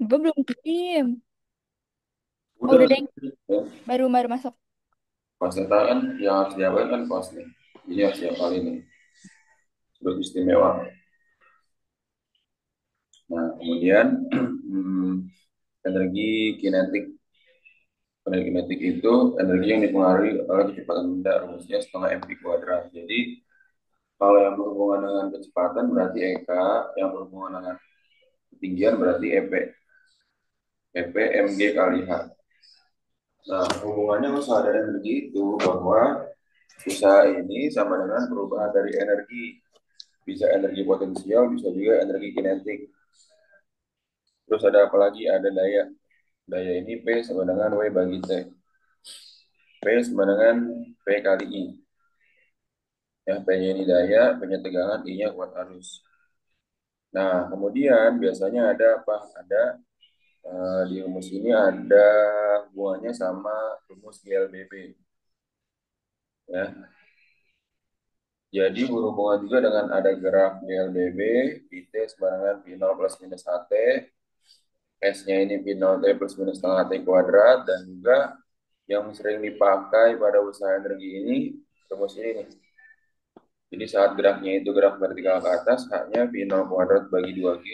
Gue belum kirim. Oh, Udah udah lah. deh. Ya. Baru baru masuk. Pas data kan yang harus diapain kan kos nih. Jadi harus yang kali ini. Sudah istimewa. Nah, kemudian energi kinetik. Energi kinetik itu energi yang dipengaruhi oleh kecepatan benda, rumusnya setengah mv kuadrat. Jadi kalau yang berhubungan dengan kecepatan berarti EK, yang berhubungan dengan ketinggian berarti EP. EP mg kali H. Nah, hubungannya usaha dan energi itu bahwa usaha ini sama dengan perubahan dari energi. Bisa energi potensial, bisa juga energi kinetik. Terus ada apa lagi? Ada daya. Daya ini P sama dengan W bagi T. P sama dengan P kali I. Ya, P-nya ini daya, P-nya tegangan, I-nya kuat arus. Nah, kemudian biasanya ada apa? Ada di rumus ini ada hubungannya sama rumus GLBB. Ya, jadi berhubungan juga dengan ada graf GLBB, Pt sama dengan P0 plus minus HT, S-nya ini P0 T plus minus setengah T kuadrat, dan juga yang sering dipakai pada usaha energi ini, rumus ini nih. Jadi saat geraknya itu gerak vertikal ke atas, H-nya P0 kuadrat bagi 2G.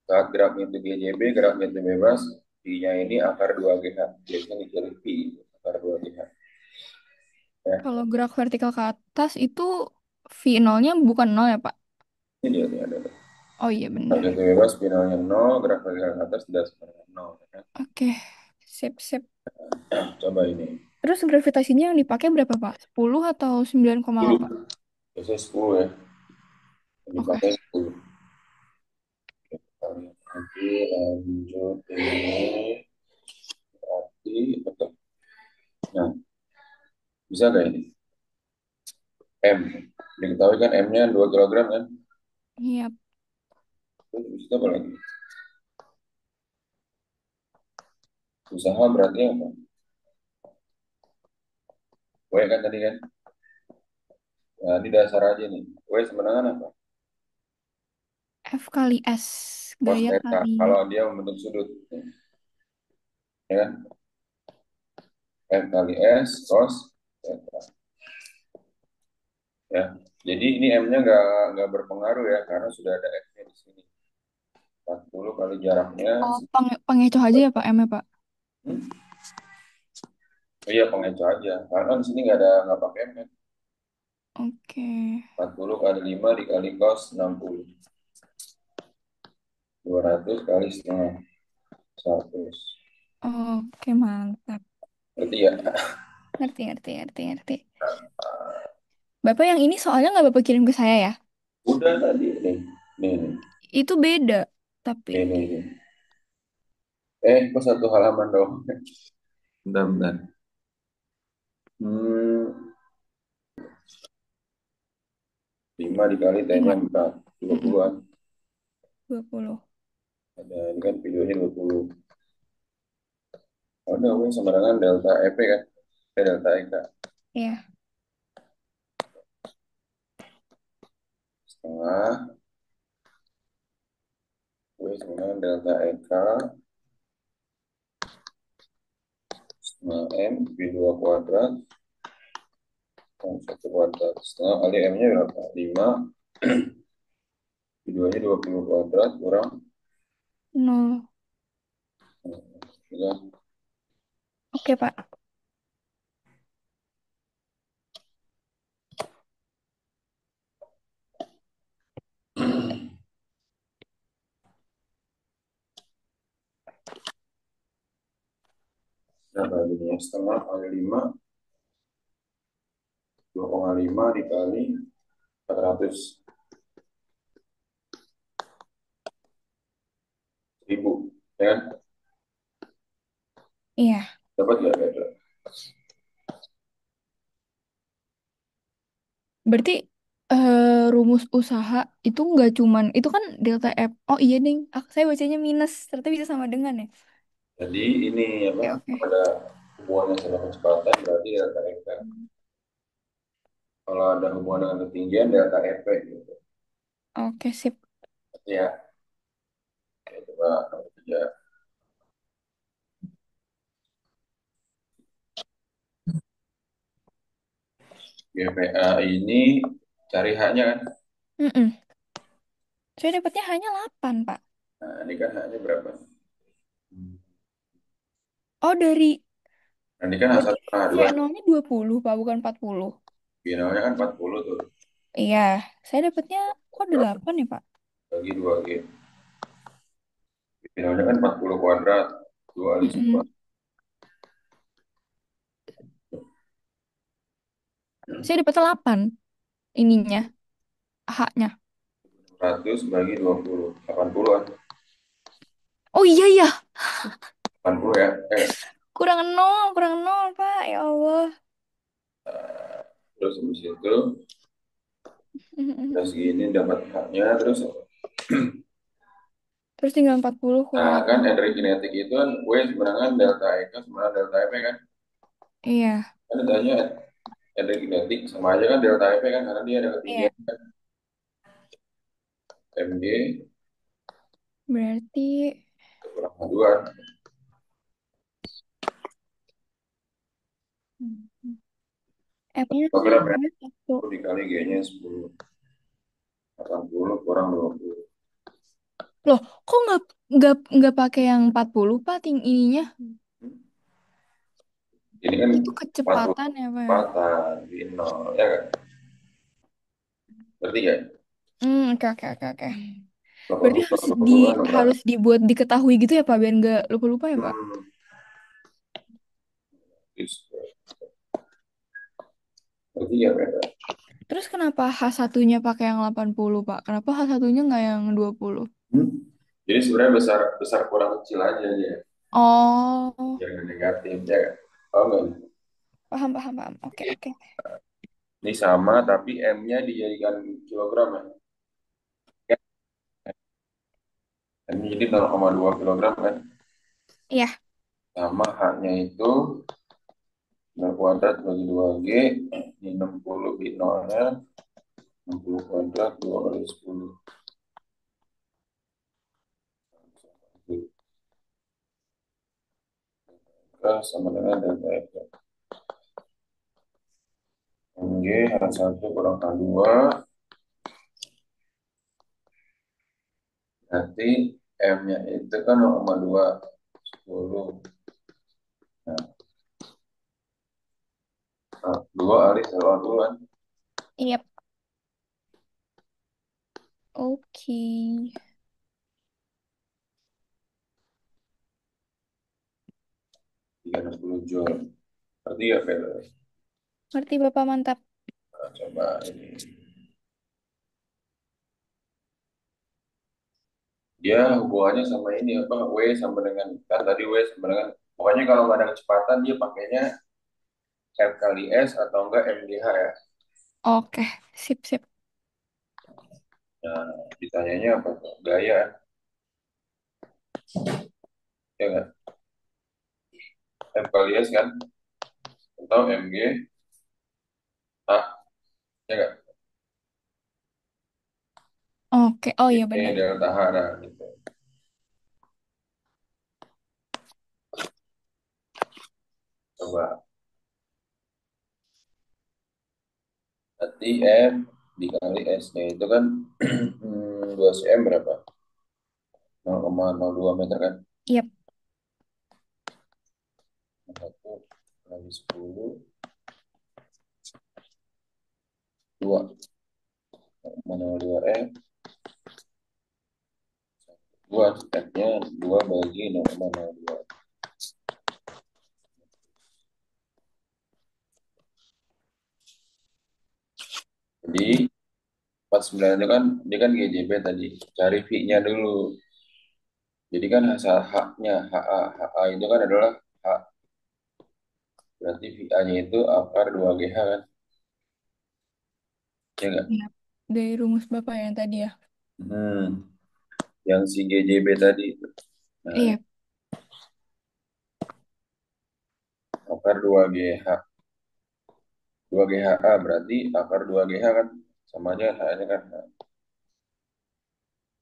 Saat geraknya itu GJB, geraknya itu bebas, I-nya ini akar 2GH. Biasanya dicari Pi, akar 2GH. Ya, Kalau gerak vertikal ke atas itu V nolnya bukan nol ya, Pak? ini dia nih ada. Oh iya Geraknya bener. itu bebas, P0-nya 0, gerak vertikal ke atas tidak sama dengan 0. Ya. Oke, sip, sip. Coba ini. Terus gravitasinya yang dipakai berapa, Pak? 10 atau 9,8? 10. Biasanya 10 ya. Yang Oke. dipakai 10. Kita lihat lagi, lanjut ini. Berarti, oke. Nah, bisa nggak ini? M. Diketahui kan M-nya 2 kilogram kan? Iya, Terus bisa apa lagi? Usaha berarti apa? W kan tadi kan? Nah, ini dasar aja nih. W sebenarnya apa? F kali S. Cos Gaya theta. kali... Kalau dia membentuk sudut. Ya kan? F kali S, cos theta. Ya. Jadi ini M-nya nggak berpengaruh ya, karena sudah ada F-nya di sini. 40 kali jaraknya. Oh, pengecoh aja ya, Pak, M ya, Pak? Hmm? Oh iya, pengecoh aja. Karena di sini nggak pakai M kan. Oke. 40 kali 5 dikali cos 60. 200 kali setengah 100. Oke, mantap. Berarti ya, Ngerti, ngerti, ngerti, ngerti. Bapak yang ini soalnya nggak Bapak kirim ke saya ya? udah tadi nih. Nih, nih, Itu beda, tapi... nih. Kok satu halaman dong. Bentar, bentar. Hmm, 5 dikali T-nya 5. 4. Mm-mm, 20-an. 20. Ada, ini kan videonya 20. Oh, udah, sama dengan delta EP kan. Delta EK. Iya. Setengah. Sama dengan delta EK. Setengah M. V2 kuadrat. Dan 1 kuadrat. Setengah kali M-nya berapa? 5. V2-nya 20 kuadrat. Kurang. 0. Ya. Oke, Pak. Berapa jadinya? Setengah kali 5. 2,5 dikali 400 ribu. Ya kan? Iya. Dapat nggak kira-kira? Berarti rumus usaha itu nggak cuman... Itu kan delta F. Oh iya, ding. Saya bacanya minus. Ternyata bisa sama dengan ya? Jadi ini apa? Oke, oke. Ada hubungannya sama kecepatan berarti delta EK. Kalau ada hubungan dengan ketinggian delta EP gitu. Oke, sip. Ya, oke, coba. Ya, GPA ini cari haknya kan. Mm-mm. Saya dapatnya hanya 8 Pak. Nah, ini kan haknya berapa? Oh, Nah, ini kan h berarti satu h v dua nolnya 20 Pak, bukan 40. Finalnya kan 40 tuh. Iya, saya dapatnya kok 8 ya, Pak? Bagi 2G. Finalnya kan 40 kuadrat. 2 kali 10. Mm-mm. Saya dapat 8 ininya, haknya. 100 bagi 20. 80 kan? Oh iya ya, 80 ya? kurang nol, Pak. Ya Allah. Terus habis itu, udah segini dapat haknya. Terus Terus tinggal 40 kurang nah, kan 8. energi kinetik itu kan W sebenarnya kan delta E kan sama delta EP kan. Iya, Kan ditanya energi kinetik sama aja kan delta EP kan karena dia ada iya. ketinggian kan. MG Berarti kurang dua F-nya kilogram ya. sama 1. 10 dikali G-nya 10. 80 kurang 20. Loh, kok nggak pakai yang 40 Pak, ininya? Ini kan Itu 40 kecepatan ya, Pak ya? kecepatan di nol ya kan. Berarti ya Oke, oke, oke, oke. Berarti 80 harus kurang 20 kan 4. harus dibuat diketahui gitu ya Pak, biar nggak lupa-lupa ya Pak? Hmm. Berarti ya beda. Terus kenapa H1-nya pakai yang 80 Pak? Kenapa H1-nya nggak yang 20? Hmm. Jadi sebenarnya besar besar kurang kecil aja ya. Oh, Jangan negatif ya kan. Oh enggak. paham, paham, paham. Oke, oke. Ini sama tapi M-nya dijadikan kilogram ya. M-nya jadi 0,2 kilogram kan. Iya, Sama H-nya itu 0 kuadrat bagi 2G. Ini 60 di nolnya. 60 kuadrat 2 kali 10. Sama dengan delta F. MG H1 kurang H2. Nanti M-nya itu kan 0,2 10. Nah, 2 kali 80 kan. iya. Oke. 360 Joule. Berarti ya Fel. Ngerti Bapak, mantap. Nah, coba ini. Dia hubungannya sama ini apa? W sama dengan kan tadi W sama dengan pokoknya kalau nggak ada kecepatan dia pakainya F kali S atau enggak MGH ya. Oke, sip, sip. Nah, ditanyanya apa tuh? Gaya ya kan? F kali S kan? Atau MG H ya kan? Oke, oh iya Ini benar. delta H nah, gitu. Coba berarti M dikali S-nya itu kan 2 cm berapa? 0,02 meter kan? Iya. 1 kali 10 2 0,02 M 2 F-nya 2 bagi 0,02. Jadi 49 itu kan dia kan GJB tadi. Cari V-nya dulu. Jadi kan hasil haknya HA itu kan adalah H. Berarti VA-nya itu akar 2GH kan? Ya nggak? Iya. Dari rumus Bapak yang tadi ya. Hmm, yang si GJB tadi. Nah, Iya. akar 2GH. 2GHA berarti akar 2GH kan? Sama aja H-nya kan.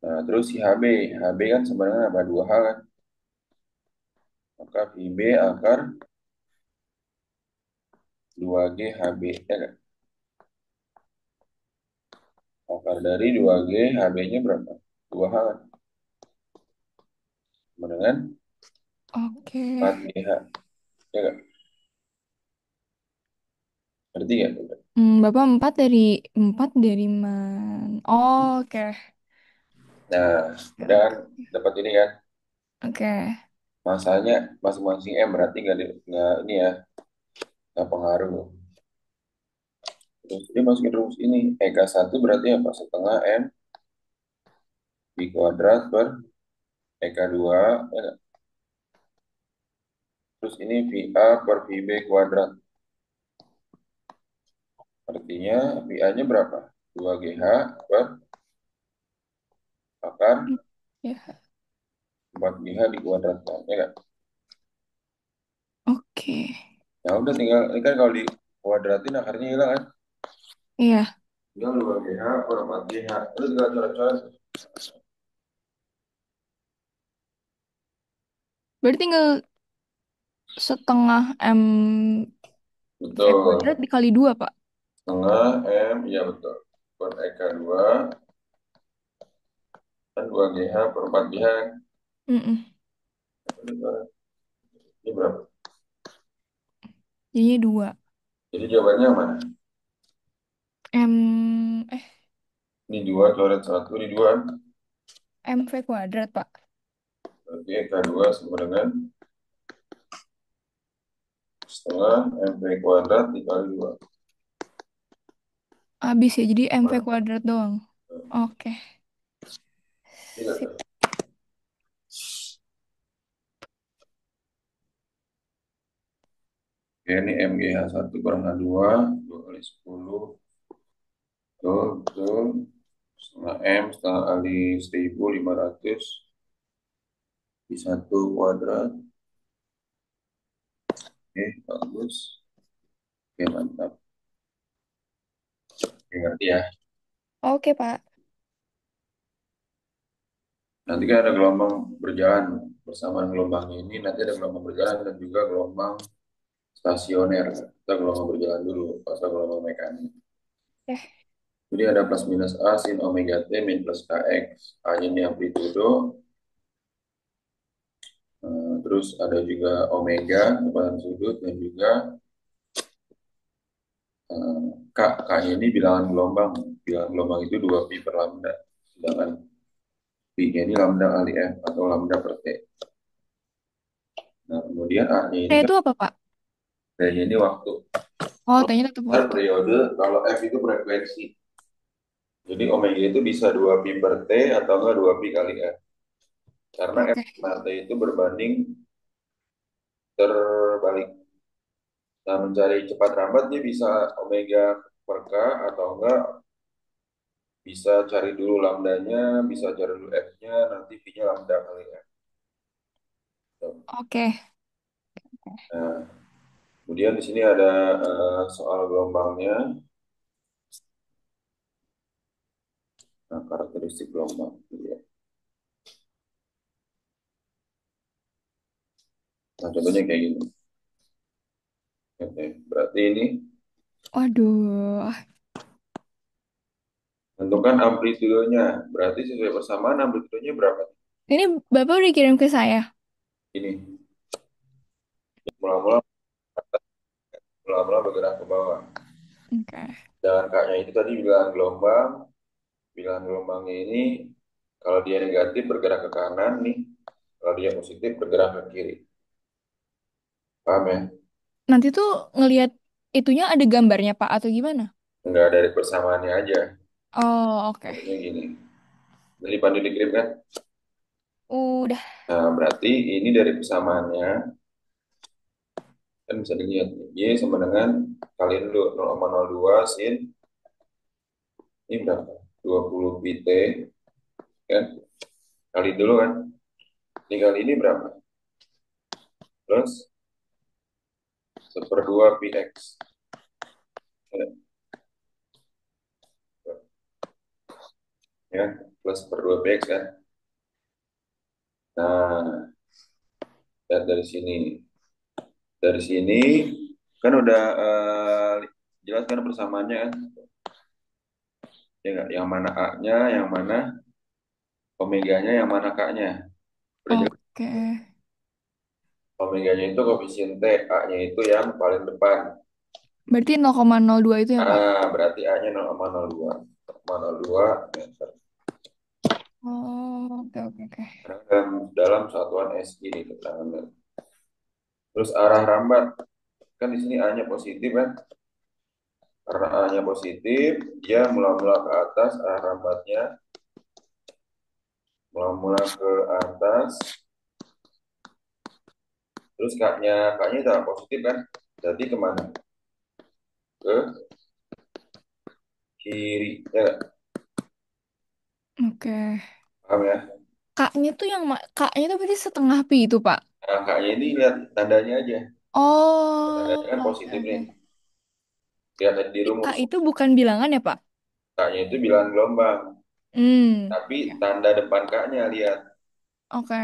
Nah, terus si HB. HB kan sebenarnya apa? 2H kan? Maka VB akar 2G HB. Ya kan? Akar dari 2G HB-nya berapa? 2H kan? Sama dengan Oke. 4GH. Ya kan? Ngerti nggak? Bapak empat dari mana? Oke. Nah, Oke, udah kan? oke. Dapat ini kan? Oke. Masanya masing-masing M berarti nggak ini ya, nggak pengaruh. Terus dia masukin rumus ini. Eka satu berarti apa? Setengah M di kuadrat per Eka 2. Ya nggak? Terus ini VA per VB kuadrat. Artinya VA-nya berapa? 2GH per akar Ya. 4GH di kuadrat kan? Ya nggak? Oke. Ya udah tinggal, ini kan kalau di kuadratin akarnya hilang kan? Iya. Tinggal 2GH per 4GH. Terus tinggal coret-coret. Berarti tinggal setengah M V Betul. kuadrat dikali dua, Pak. Setengah M, iya betul. Per Eka 2 kan 2GH per 4GH. Mm-mm. Ini berapa? Jadinya dua. Jadi jawabannya mana? M eh Ini 2 coret 1, ini 2. MV kuadrat, Pak. Berarti Eka 2 sama dengan setengah MV kuadrat dikali 2. Habis ya, jadi MV kuadrat doang. Oke. Tidak Sip. tahu. Oke, ini MGH1 kurang H2, 2 kali 10. Betul, betul. Setengah M, setengah kali 1500 di 1 kuadrat. Oke, bagus. Oke, mantap. Oke, ngerti ya. Oke, Pak. Nanti kan ada gelombang berjalan bersamaan gelombang ini. Nanti ada gelombang berjalan dan juga gelombang stasioner. Kita gelombang berjalan dulu, pas gelombang mekanik. Eh, Jadi ada plus minus A sin omega T min plus KX. A-nya ini amplitudo, terus ada juga omega, kecepatan sudut, dan juga K. K-nya ini bilangan gelombang. Bilangan gelombang itu 2 pi per lambda. Sedangkan pi-nya ini lambda kali F atau lambda per T. Nah, kemudian A-nya ini T kan, itu apa, Pak? T-nya ini waktu. Oh, Kalau T-nya tetap R waktu. periode, kalau F itu frekuensi. Jadi omega itu bisa 2 pi per T atau enggak 2 pi kali F. Karena F Oke. per T itu berbanding terbalik. Nah, mencari cepat lambat dia bisa omega per K atau enggak bisa cari dulu lambdanya, bisa cari dulu F-nya, nanti V-nya lambda kali F. Oke. Nah, kemudian di sini ada soal gelombangnya. Nah, karakteristik gelombang. Ya. Nah, contohnya kayak gini. Oke, berarti ini Waduh. tentukan amplitudenya. Berarti sesuai persamaan amplitudenya berapa? Ini Bapak udah kirim ke saya. Ini mula-mula mula-mula bergerak ke bawah. Oke. Jangan kaknya itu tadi bilangan gelombang. Bilangan gelombangnya ini kalau dia negatif bergerak ke kanan nih, kalau dia positif bergerak ke kiri. Paham ya? Nanti tuh ngelihat itunya ada gambarnya, Pak, atau gimana? Enggak dari persamaannya aja. Oh, oke. Contohnya gini. Dari Pandu dikirim kan? Udah. Nah, berarti ini dari persamaannya kan bisa dilihat. Y sama dengan kalian dulu 0,02 sin ini berapa? 20 pi T kan? Kali dulu kan? Ini kali ini berapa? Plus seperdua pi X. Ya, plus seperdua pi X kan? Nah, Lihat dari sini. Dari sini kan udah jelas kan persamaannya kan? Ya nggak? Yang mana A-nya, yang mana omeganya, yang mana K-nya. Udah jelas. Oke. Omeganya itu koefisien T, A-nya itu yang paling depan. Berarti 0,02 itu ya, Pak? Ah, berarti A-nya 0,02. 0,02 meter. Oh, oke, oke, oke. Karena dalam satuan SI ini keterangan. Terus arah rambat, kan di sini A-nya positif kan? Karena A-nya positif, dia mula-mula ke atas, arah rambatnya mula-mula ke atas, terus K-nya itu positif kan? Jadi kemana? Ke kiri, ya nggak? Oke. Paham ya? Kaknya tuh kaknya tuh berarti setengah pi itu, Pak. Nah, K-nya ini lihat tandanya aja. Tandanya Oh, kan oke, positif nih. oke. Lihat tadi di Kak rumus. itu bukan bilangan ya, Pak? K-nya itu bilangan gelombang. Tapi Oke. tanda depan K-nya lihat. Oke.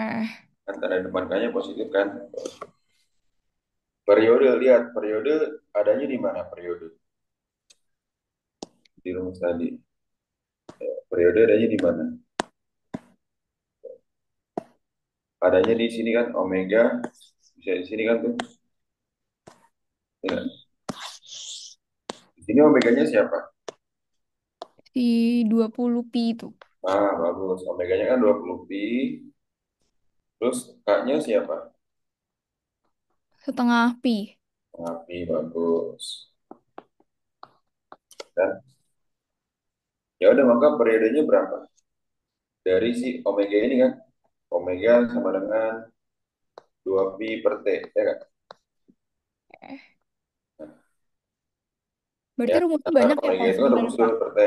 Kan tanda depan K-nya positif kan? Periode, lihat. Periode adanya di mana periode? Di rumus tadi. Periode adanya di mana? Adanya di sini kan omega. Bisa di sini kan tuh. Ya. Di sini omeganya siapa? Si 20 pi itu. Ah, bagus. Omeganya kan 20 pi. Terus K-nya siapa? Setengah pi. Ah, pi, bagus. Dan ya udah maka periodenya berapa? Dari si omega ini kan. Omega sama dengan 2 pi per T. Ya kan? Eh, Berarti Ya, rumusnya nah, banyak ya, omega Pak, itu kan sebenarnya, rumus Pak? 2 per T.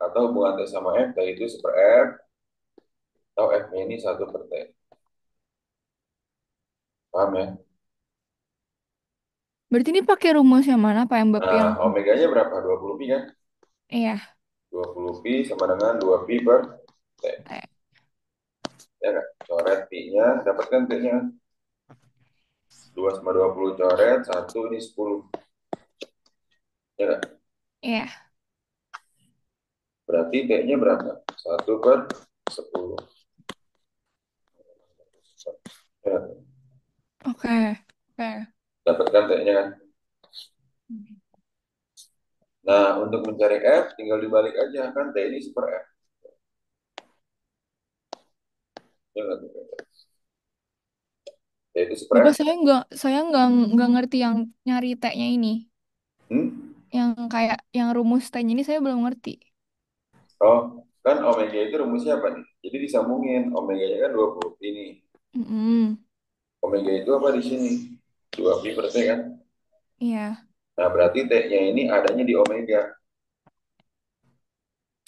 Atau hubungan T sama F, T itu per F. Atau F-nya ini 1 per T. Paham ya? Berarti ini pakai rumus yang mana, Pak? Yang Nah, yang omeganya berapa? 20 pi kan? iya. 20 pi sama dengan 2 pi per T. Eh, Ya kan? Coret pi-nya, dapatkan T-nya. 2 sama 20 coret, 1 ini 10. Ya kan? Iya. Berarti T-nya berapa? 1 per 10. Ya kan? Oke. Oke. Dapatkan T-nya kan? Nah, untuk mencari F, tinggal dibalik aja. Kan T ini super F. Ya kan? T itu super Bapak F. saya nggak ngerti yang nyari T-nya ini. Hmm? Yang kayak yang rumus T-nya ini saya belum ngerti. Oh, kan omega itu rumusnya apa nih? Jadi disambungin. Omega-nya kan 20 pi nih. Mm-mm. Omega itu apa di sini? 2 pi per T kan? Iya. Nah, berarti T-nya ini adanya di omega.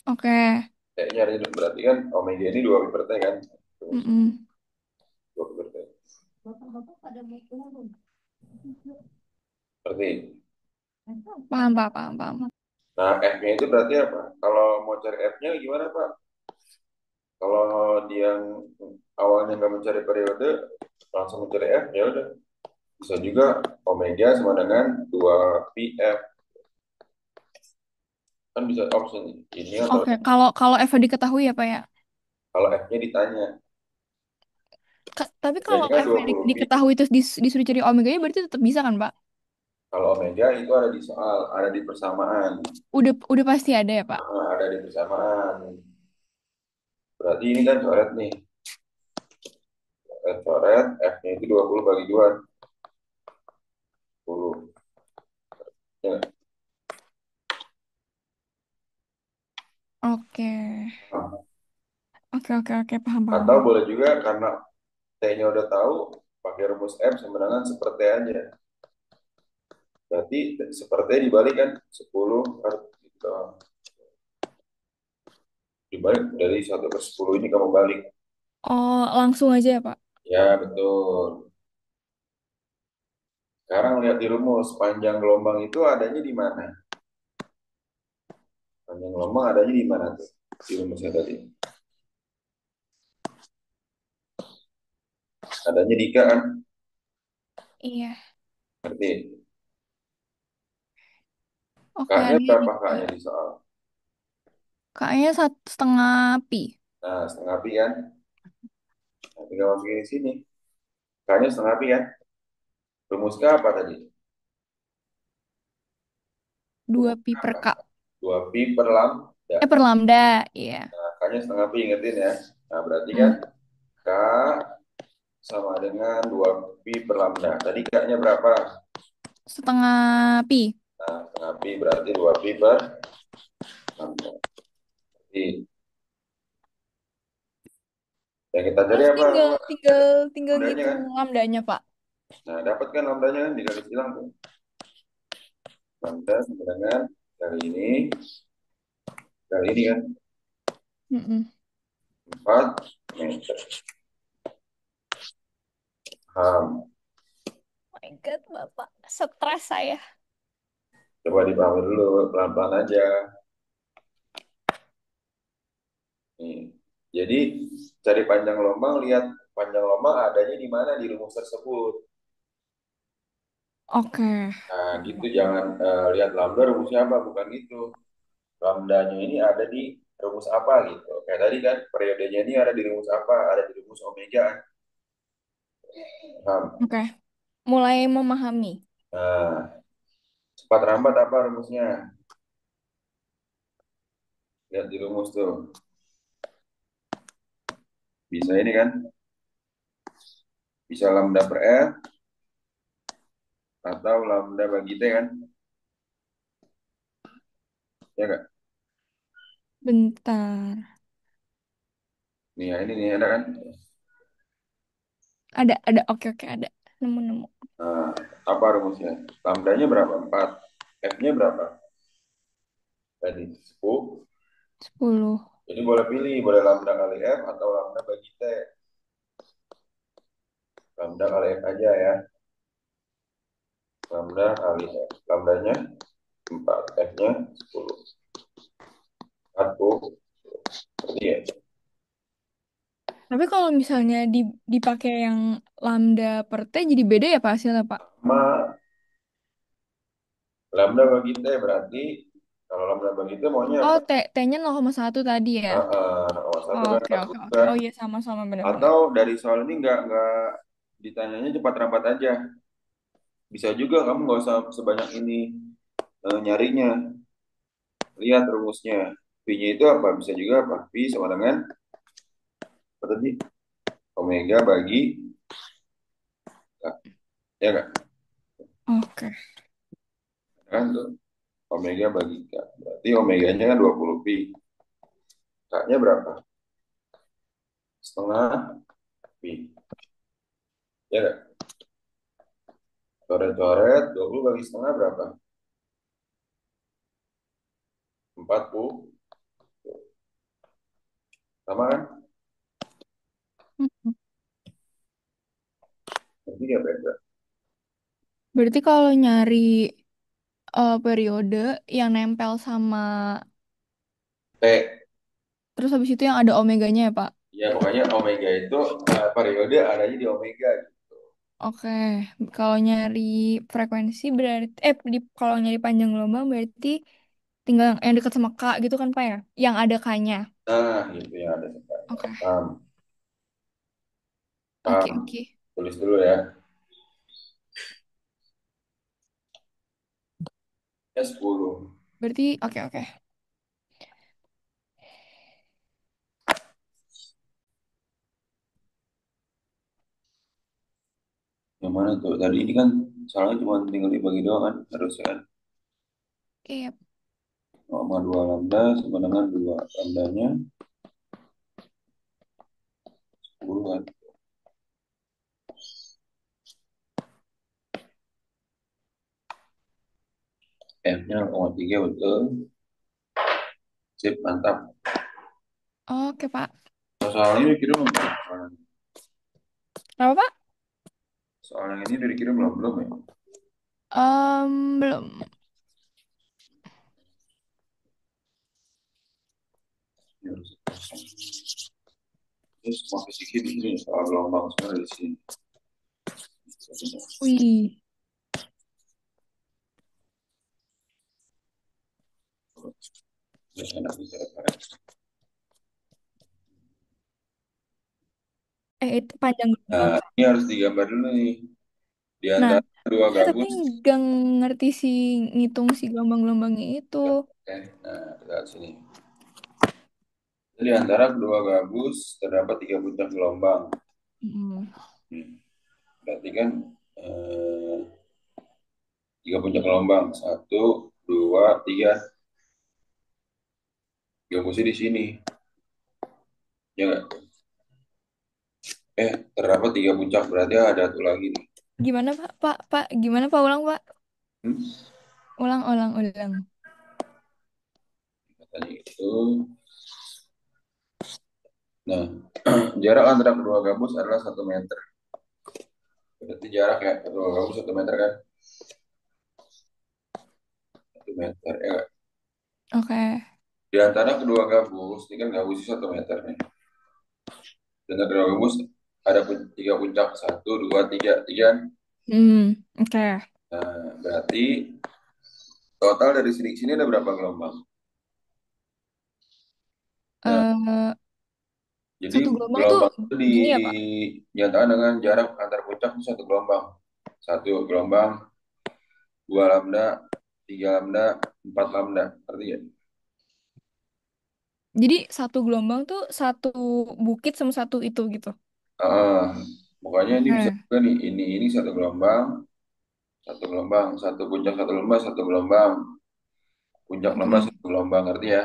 Oke. T-nya ada berarti kan omega ini 2 pi per T kan? Mm-mm. 2 pi per T. Bapak-bapak pada mau turun. Berarti. Paham, Pak, paham, paham. Nah, F-nya itu berarti apa? Kalau mau cari F-nya gimana, Pak? Kalau dia awalnya nggak mencari periode, langsung mencari F, ya udah. Bisa juga omega sama dengan 2 pi F. Kan bisa option ini atau Oke, kalau kalau Eva diketahui ya, Pak ya. kalau F-nya ditanya. Tapi kalau Omeganya kan Eva 20 pi. diketahui terus disuruh cari omega-nya berarti tetap bisa kan, Pak? Kalau omega itu ada di soal, ada di persamaan. Udah pasti ada ya, Pak? Nah, ada di persamaan. Berarti ini kan coret nih. Coret, F-nya itu 20 bagi 2. 10. Ya. Oke. Oke, oke, oke, paham, paham, Atau paham. boleh juga karena T-nya udah tahu, pakai rumus M sama dengan seperti aja. Berarti seperti dibalik kan 10 per gitu. Dibalik dari 1 per 10 ini kamu balik. Oh, langsung aja ya, Pak? Ya, betul. Sekarang lihat di rumus, panjang gelombang itu adanya di mana? Panjang gelombang adanya di mana tuh? Di rumusnya tadi. Adanya di K kan? Iya. Ngerti? Oke, Kaknya ada berapa nih, kaknya Kak. di soal? Kakaknya 1,5 pi. Nah, setengah pi kan? Nah, tinggal masukin di sini. Kaknya setengah pi kan? Rumusnya apa tadi? 2 pi Rumusnya per apa? K. 2 pi per lambda. Per lambda. Iya. Nah, kaknya setengah pi, ingetin ya. Nah, berarti kan Hmm. K sama dengan 2 pi per lambda. Tadi kaknya berapa? 1/2 pi. Nah, setengah pi berarti 2 pi per lambda. Jadi, yang kita cari Terus apa? tinggal tinggal tinggal Lambdanya kan? ngitung lambdanya, Pak. Nah, dapat kan lambdanya kan dikali silang tuh. Lambda sama dengan kali ini kan Mm-mm. 4 meter. Ham. My God, Bapak. Stres saya. Coba dipahami dulu, pelan-pelan aja. Nih. Jadi, cari panjang gelombang, lihat panjang gelombang adanya di mana di rumus tersebut. Oke. Nah, gitu jangan lihat lambda rumusnya apa, bukan gitu. Lambdanya ini ada di rumus apa gitu. Kayak tadi kan, periodenya ini ada di rumus apa? Ada di rumus omega. Paham? Oke. Mulai memahami. Nah, cepat rambat apa rumusnya? Lihat di rumus tuh. Bisa ini kan? Bisa lambda per R atau lambda bagi T kan? Ya nggak? Bentar. Nih, ya, ini nih ada kan? Ada. Oke, oke, ada. Nemu. Nah, apa rumusnya? Lambdanya berapa? 4. F-nya berapa? Tadi 10. 10. Jadi boleh pilih, boleh lambda kali F atau lambda bagi T. Lambda kali F aja ya. Lambda kali F. Lambdanya 4, F-nya 10. 40. Seperti ya. Tapi kalau misalnya dipakai yang lambda per T jadi beda ya Pak hasilnya, Pak? Sama lambda bagi T berarti kalau lambda bagi T maunya Oh, apa? T-nya 0,1 tadi ya? Nomor satu Oh, kan oke, nggak oke, oke. juga. Oh iya, sama-sama benar-benar. Atau dari soal ini nggak ditanyanya cepat rapat aja. Bisa juga kamu nggak usah sebanyak ini nyarinya. Lihat rumusnya. P-nya itu apa? Bisa juga apa? P sama dengan apa tadi? Omega bagi K. Ya kan? Oke. Kan tuh omega bagi K. Berarti omeganya kan 20 pi. K-nya berapa? Setengah pi. Ya kan? Coret-coret 20 bagi setengah berapa? 40. Sama kan? Mm-mm. Berarti ya beda. Berarti kalau nyari periode yang nempel sama T. terus habis itu yang ada omeganya ya, Pak? Ya pokoknya omega itu periode adanya di omega gitu. Oke, kalau nyari frekuensi berarti kalau nyari panjang gelombang berarti tinggal yang dekat sama K gitu kan Pak ya? Yang ada K-nya. Nah, itu yang ada sekarang. Oke. Paham, Oke, paham. oke. Tulis dulu ya. S10. Berarti oke, oke. Yang mana tuh? Tadi ini kan soalnya cuma tinggal dibagi doang kan. Harusnya kan. Iya. 0,2 lambda sama dengan 2 lambdanya 10 kan. F-nya 0,3 betul. Sip, mantap. Oke, Pak. Soal ini dikirim belum? Apa, Pak? Soal yang ini udah dikirim belum? Belum ya? Belum. Ini harus. Terus mau fisik di sini soal gelombang semua di sini. Wih. Terus enak bisa. Itu panjang gelombang, Nah, Pak. ini harus digambar dulu nih. Di Nah, antara dua saya tapi gabus. nggak ngerti sih ngitung si gelombang-gelombangnya itu. Oke, nah kita lihat sini. Di antara kedua gabus terdapat tiga puncak gelombang. Hmm. Hmm, Berarti kan eh, tiga puncak gelombang. Satu, dua, tiga. Gabusnya di sini. Ya nggak? Terdapat tiga puncak. Berarti ada satu lagi nih. Gimana, Pak? Pak, gimana, Pak? Ulang, Pak. Hmm, Ulang, ulang, ulang. Katanya itu. Nah, jarak antara kedua gabus adalah 1 meter. Berarti jarak ya kedua gabus 1 meter kan? 1 meter ya nggak? Oke. Di antara kedua gabus, ini kan gabusnya 1 meter nih. Di antara kedua gabus ada tiga puncak, satu, dua, tiga, tiga. Oke. Nah, berarti total dari sini ke sini ada berapa gelombang? Nah, eh jadi Satu gelombang tuh gelombang itu gini ya, Pak? dinyatakan dengan jarak antar puncak itu satu gelombang. Satu gelombang, dua lambda, tiga lambda, empat lambda. Artinya, Jadi satu gelombang tuh satu bukit sama satu itu gitu. ah, pokoknya ini bisa Oke. juga nih. Ini satu gelombang, satu puncak satu lembah, satu gelombang, puncak lembah Oke. satu gelombang. Ngerti ya?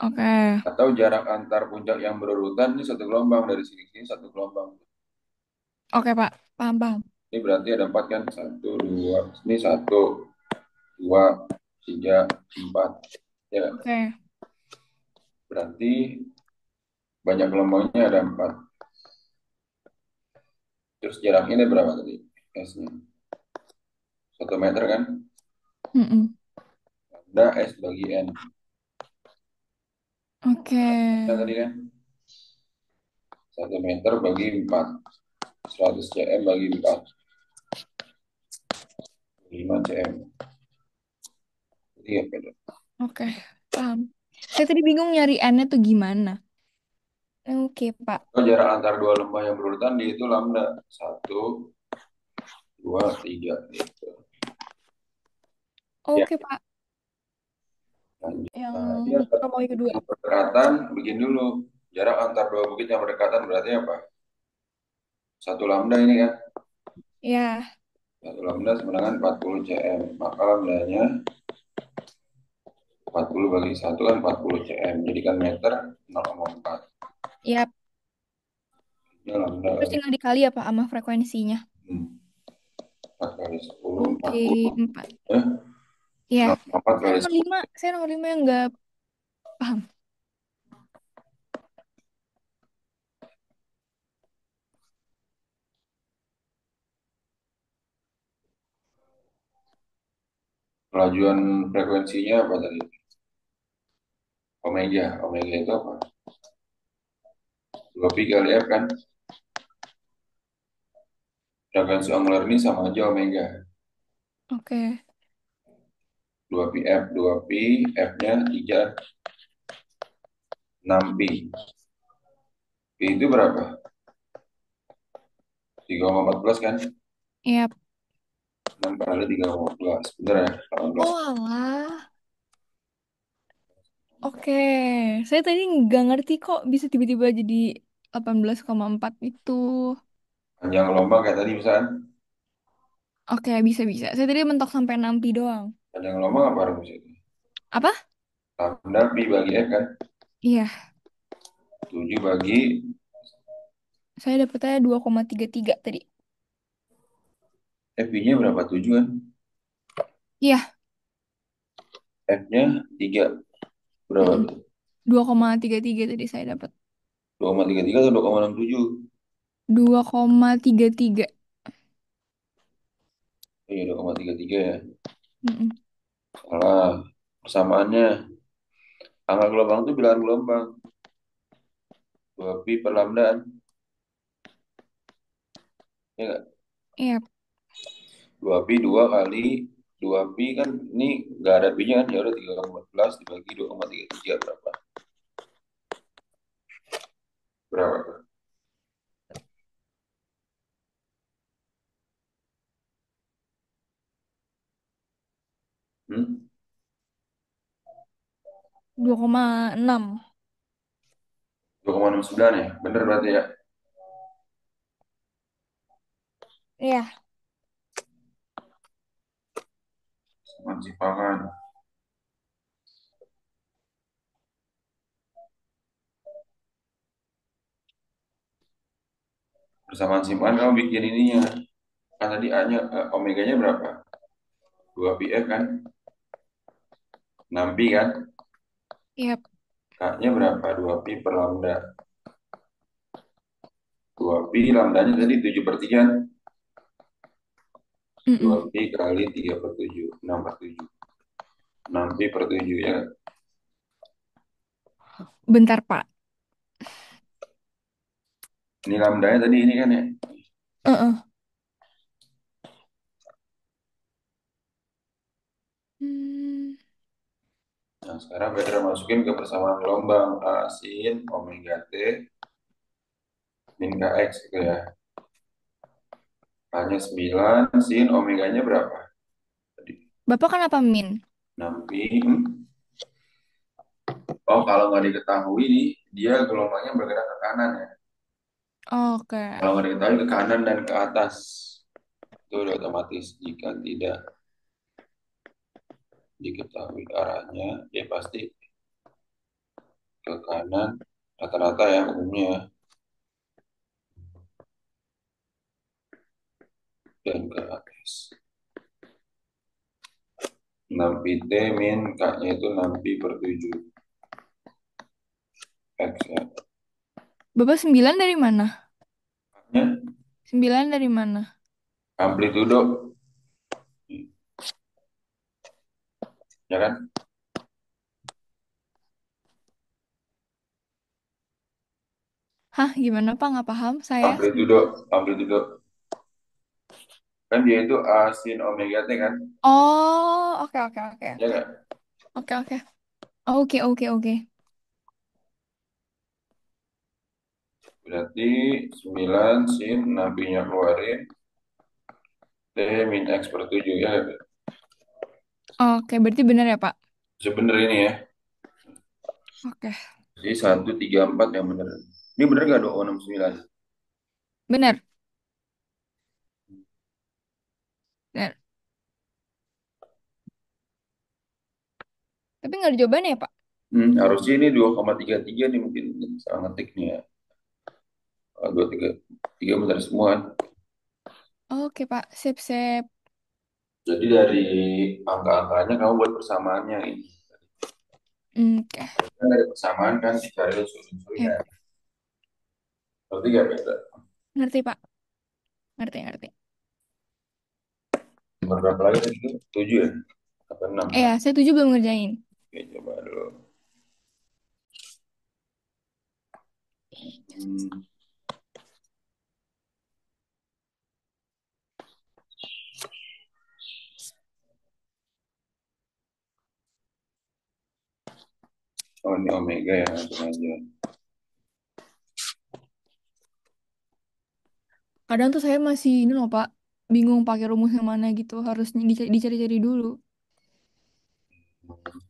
Oke. Atau jarak antar puncak yang berurutan ini satu gelombang dari sini ke sini satu gelombang. Oke, Pak. Paham, paham. Ini berarti ada empat kan? Satu, dua, ini satu, dua, tiga, empat. Ya, Oke. berarti banyak gelombangnya ada empat. Terus jaraknya ada berapa tadi? S-nya 1 meter kan? Mm-mm. Lambda S bagi N. Oke. Nah, tadi kan 1 meter bagi 4. 100 cm bagi 4. 5 cm. Jadi ya beda. Oke. Paham. Saya tadi bingung nyari N-nya tuh gimana. Oke, Pak. Kalau jarak antar dua lembah yang berurutan di itu lambda. Satu, dua, tiga. Gitu. Ya, Oke, Pak. lanjut. Yang Nah, ini romawi kedua. yang berdekatan, bikin dulu. Jarak antar dua bukit yang berdekatan berarti apa? Satu lambda ini kan. Ya. Satu lambda sama dengan 40 cm. Maka lambdanya 40 bagi satu kan 40 cm. Jadi kan meter 0,4. Ya. Ini lambda Terus kali tinggal dikali ya, Pak, sama frekuensinya. 4 kali 10, Oke, 40. 4. Eh, Ya. 0,4 Saya kali nomor 10. 5. Saya nomor 5 yang nggak paham. Kelajuan frekuensinya apa tadi? Omega. Omega itu apa? 2pi kali F kan? Frekuensi angular ini sama aja omega. Oke. 2pi F, 2pi, F-nya 3, 6pi. Pi itu berapa? 3,14 kan? Ya. 6 kali 3,14. Bener ya? 18. Oh, alah. Oke. Saya tadi nggak ngerti kok bisa tiba-tiba jadi 18,4 itu. Panjang gelombang kayak tadi misalkan. Oke, bisa-bisa. Saya tadi mentok sampai 6 pi doang. Panjang gelombang apa rumusnya itu? Apa? Lambda pi bagi F kan? Iya, 7 bagi saya dapetnya 2,33 tadi. F-nya berapa? 7 kan? Iya, F-nya 3. Berapa mm-mm. tuh? 2,33 tadi saya dapat. 2,33 atau 2,67? 2,33. Iya, 2,33 ya. Mm-mm. Salah. Persamaannya. Angka gelombang itu bilangan gelombang. 2pi per lambda. Ya nggak? Iya, 2 pi 2 kali 2 pi kan ini nggak ada pi-nya kan ya udah 3,14 dibagi 2,33 berapa? Berapa? Hmm? 2,6. 2,69 ya? Bener berarti ya? Iya, Samaan simpanan. Persamaan simpanan kamu bikin ininya. Kan tadi A-nya, omeganya berapa? 2 pi F kan? 6 pi kan? iya. K-nya berapa? 2 pi per lambda. 2 pi lambdanya tadi 7 per 3 kan? 2 Mm-mm. pi kali 3 per 7. 6 per 7. 6 pi per 7 ya. Bentar, Pak. Ini lambdanya tadi ini kan ya? Heeh. Hmm, Nah, sekarang Petra masukin ke persamaan gelombang A sin omega T min KX gitu ya. A-nya 9, sin omeganya berapa? Tadi Bapak kenapa min? 6 pi. Oh, kalau nggak diketahui nih, dia gelombangnya bergerak ke kanan ya. Oke. Kalau nggak diketahui ke kanan dan ke atas. Itu udah otomatis. Jika tidak diketahui arahnya, dia pasti ke kanan. Rata-rata ya umumnya dan ke atas. 6 pi T min K-nya itu 6 pi per 7 X ya. Bapak 9 dari mana? K-nya 9 dari mana? amplitudo, ya kan? Hah, gimana Pak? Nggak paham saya. Amplitudo, amplitudo. Kan dia itu A sin omega T kan? Oh, oke, oke, oke, Ya oke. nggak? Oke, oke. Oke, oke, oke. Berarti 9 sin 6 pi-nya keluarin. T min X per 7 ya. Oke, berarti benar ya Pak? Sebenernya ini ya. Oke. Jadi 134 yang bener. Ini bener nggak 269? Benar. Benar. Tapi nggak ada jawabannya ya Pak? Harusnya ini 2,33 nih mungkin salah ngetiknya. 2,33 bener semua kan. Oke Pak, sip, sip. Jadi dari angka-angkanya kamu buat persamaannya ini. Oke. Kan dari persamaan kan dicari unsur-unsurnya. Ya, Berarti nggak beda. ngerti Pak. Ngerti, ngerti. Nomor berapa lagi tadi itu? 7 ya? Apa 6? Ya, saya 7 belum ngerjain. Oke, coba dulu. Hmm, oh ini omega ya langsung aja. Kadang tuh saya masih ini loh Pak, bingung pakai rumus yang mana gitu, harus dicari-cari dulu.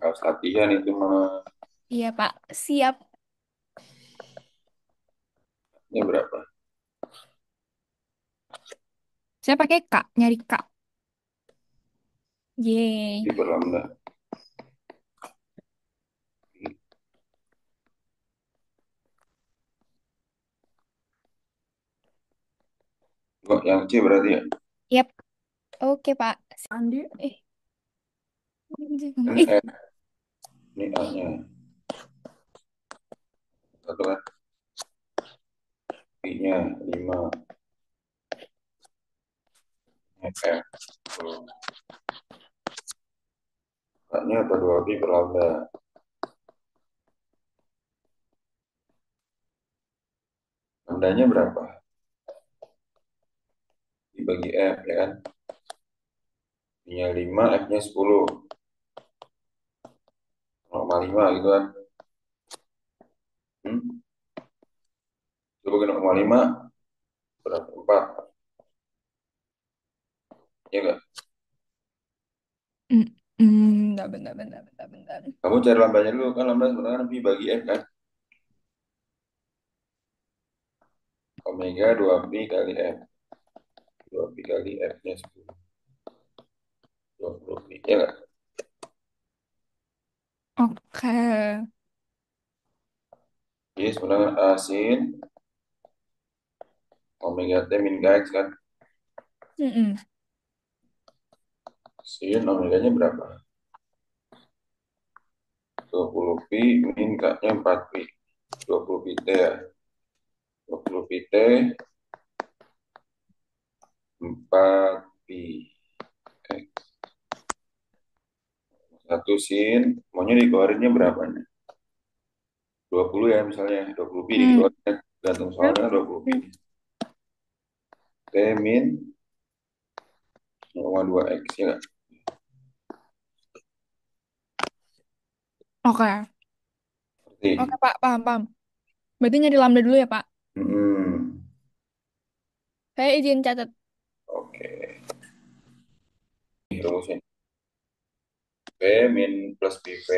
Harus latihan itu mah. Iya Pak, siap. Ini berapa? Saya pakai K, nyari K. Yeay. Di per lambda. Oh, yang C berarti ya? Yap. Oke Pak. Andi, Ini ih, ini A-nya. Satu kan? I-nya 5. F. Tuh. K-nya apa 2 pi per lambda. Lambdanya berapa? bagi F, ya kan? V-nya 5, F-nya 10. 0,5 gitu kan. Hmm? Itu bagi 0,5, berapa? 4. Ya nggak? Hmm, bentar, bentar, bentar, bentar, bentar. Kamu cari lambanya dulu, kan lambda sebenarnya kan V bagi F kan? Omega 2pi kali F. 2pi kali F-nya 10. 20 pi. Ya nggak? Oke. Jadi sebenarnya A sin omega T min Kx kan? Mm-mm. Sin omeganya berapa? 20 pi min K-nya 4 pi. 20 pi T ya. 20 pi T 4 pi. X. 1 sin. Maunya dikeluarinnya berapa nih? 20 ya misalnya. 20 pi Hmm. dikeluarin. Gantung Yap. soalnya 20 pi. T min 0,2 X ya nggak? Oke. Oke, Seperti. Pak, paham, paham. Berarti nyari lambda dulu ya, Pak. Hmm. Saya izin catat. Oke. Rumusin. P min plus PP,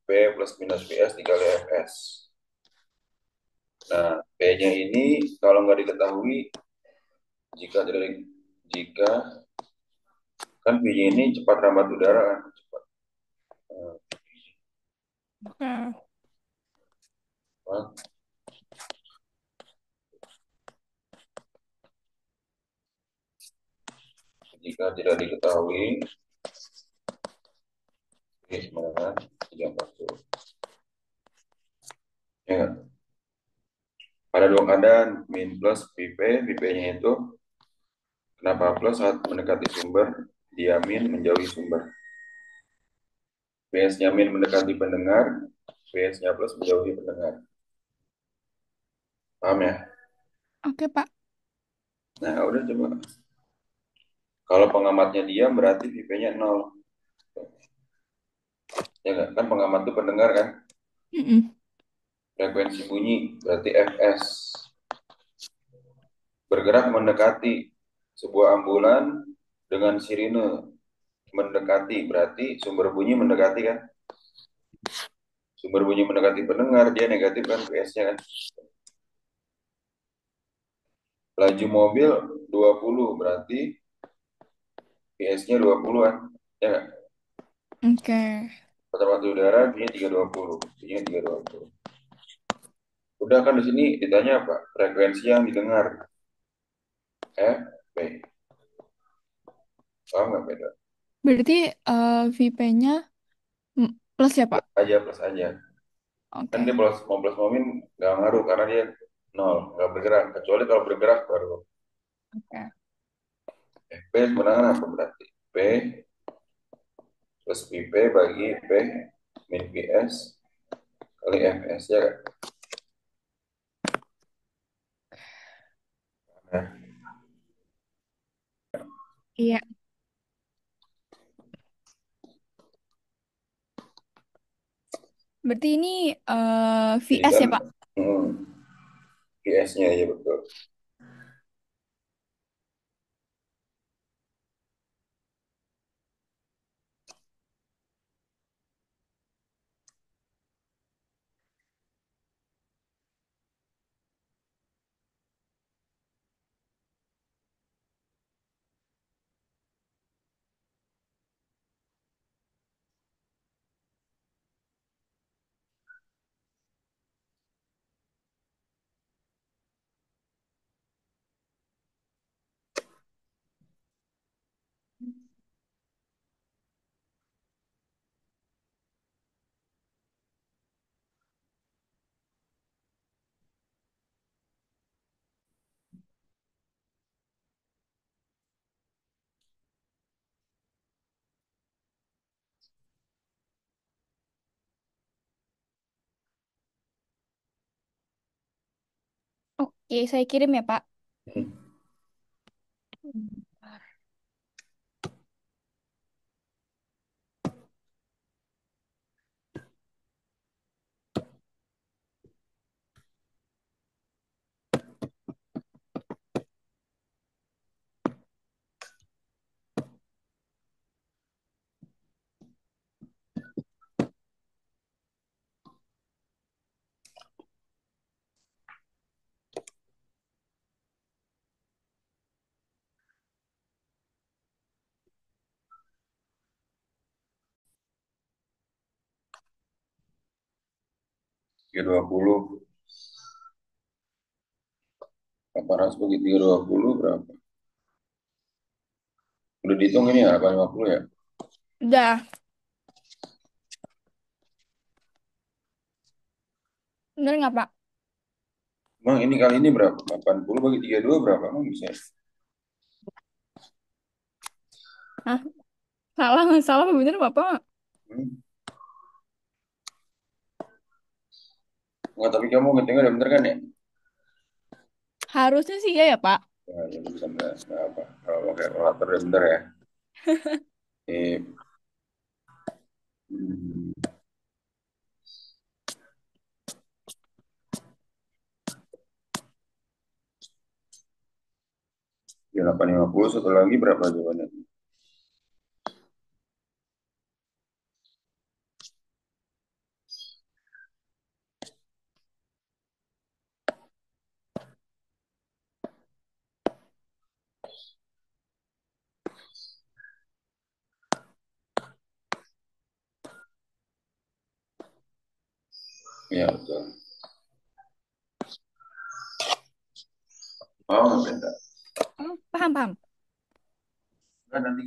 P plus minus PS dikali FS. Nah, P-nya ini kalau nggak diketahui, jika tidak jika kan V-nya ini cepat rambat udara kan, cepat. Oke. Cepat. Jika tidak diketahui, V sebenarnya 340. Ya, ada dua keadaan, min plus VP, VP-nya itu kenapa plus saat mendekati sumber, dia min menjauhi sumber. PS-nya min mendekati pendengar, PS-nya plus menjauhi pendengar. Paham ya? Oke, Pak. Nah, udah coba. Kalau pengamatnya diam berarti VP-nya 0. Ya nggak? Kan pengamat itu pendengar kan? Mm-mm. Frekuensi bunyi berarti Fs. Bergerak mendekati sebuah ambulan dengan sirine. Mendekati berarti sumber bunyi mendekati kan? Sumber bunyi mendekati pendengar, dia negatif kan PS-nya kan? Laju mobil 20 berarti PS-nya 20 kan? Ya nggak? Oke. Kecepatan udara V-nya 320. V-nya 320. Udah kan di sini ditanya apa? Frekuensi yang didengar. F, B. Paham nggak beda? Berarti VP-nya plus ya, Pak? Aja plus aja. Kan Oke. dia plus mau min nggak ngaruh karena dia nol, nggak bergerak. Kecuali kalau bergerak baru Oke. P sebenarnya apa berarti? P plus PP bagi P min PS kali FS ya kan? Nah, Iya. Berarti ini jadi VS kan ya, Pak? hmm, PS-nya ya betul. Oke, saya kirim ya, Pak. Hmm. 320. 800 bagi 320 berapa? Udah dihitung ini ya, 850 ya? Udah, bener nggak Pak? Emang ini kali ini berapa? 80 bagi 32 berapa? Emang bisa? Hah? Salah nggak salah apa bener Bapak? Hmm? Enggak, tapi kamu ngetiknya udah bener kan ya? Harusnya sih iya ya Pak. Ya, ya bisa bener. Nggak apa. Kalau pakai kalkulator udah bener ya. Ini, hmm, ya 850 satu lagi berapa jawabannya? Ya betul. Oh, nggak beda. Oh, paham paham. Kan nanti